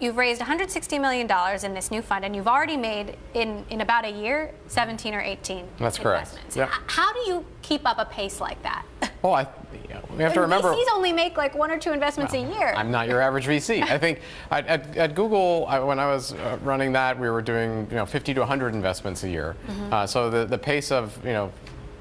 you've raised $160 million in this new fund, and you've already made, in about a year, 17 or 18 That's correct. investments. Yep. How do you keep up a pace like that? Well, we have to remember. VCs only make like 1 or 2 investments a year. I'm not your average VC. I think at Google, when I was running that, we were doing 50 to 100 investments a year. So the pace of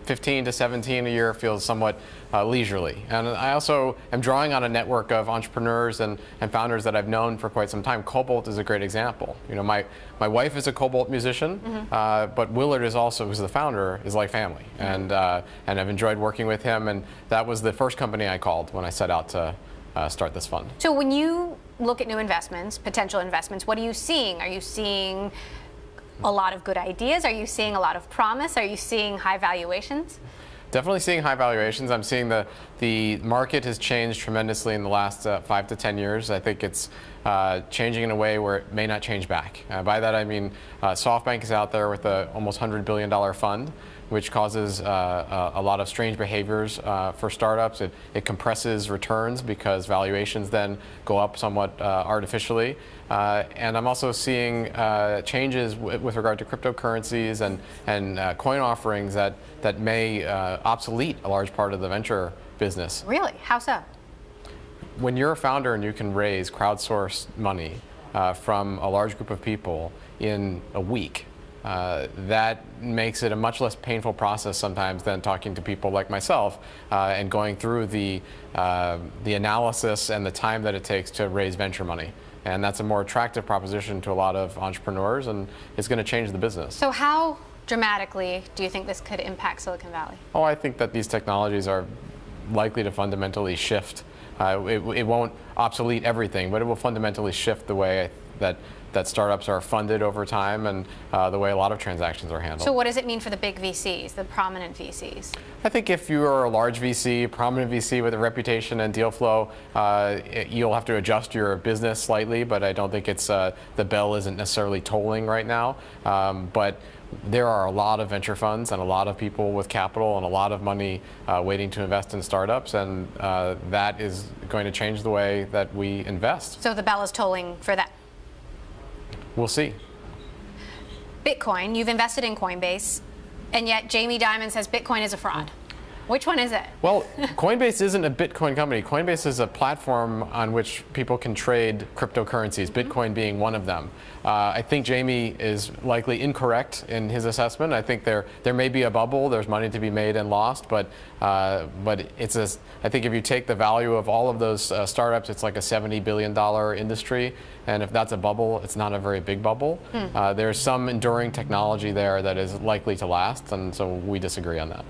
15 to 17 a year feels somewhat leisurely. And I also am drawing on a network of entrepreneurs and founders that I've known for quite some time. Cobalt is a great example. My wife is a Cobalt musician, but Willard is also, who's the founder, is like family. And I've enjoyed working with him, and that was the first company I called when I set out to start this fund. So when you look at new investments, potential investments, what are you seeing? Are you seeing a lot of good ideas? Are you seeing a lot of promise? Are you seeing high valuations? Definitely seeing high valuations. I'm seeing the market has changed tremendously in the last 5 to 10 years. I think it's changing in a way where it may not change back. By that I mean SoftBank is out there with a almost $100 billion fund, which causes a lot of strange behaviors for startups. It compresses returns because valuations then go up somewhat artificially. And I'm also seeing changes with regard to cryptocurrencies and coin offerings that may obsolete a large part of the venture business. Really? How so? When you're a founder and you can raise crowdsourced money from a large group of people in a week, that makes it a much less painful process sometimes than talking to people like myself and going through the analysis and the time that it takes to raise venture money. And that's a more attractive proposition to a lot of entrepreneurs, and it's going to change the business. So how dramatically do you think this could impact Silicon Valley? Oh, I think that these technologies are likely to fundamentally shift. It won't obsolete everything, but it will fundamentally shift the way that startups are funded over time and the way a lot of transactions are handled. So what does it mean for the big VCs, the prominent VCs? I think if you are a large VC, prominent VC with a reputation and deal flow, you'll have to adjust your business slightly, but I don't think it's the bell isn't necessarily tolling right now. But there are a lot of venture funds and a lot of people with capital and a lot of money waiting to invest in startups, and that is going to change the way that we invest. So the bell is tolling for that. We'll see. Bitcoin, you've invested in Coinbase, and yet Jamie Dimon says Bitcoin is a fraud. Which one is it? Well, Coinbase isn't a Bitcoin company. Coinbase is a platform on which people can trade cryptocurrencies, Bitcoin being one of them. I think Jamie is likely incorrect in his assessment. I think there may be a bubble. There's money to be made and lost, but it's I think if you take the value of all of those startups, it's like a $70 billion industry. And if that's a bubble, it's not a very big bubble. There's some enduring technology there that is likely to last, and so we disagree on that.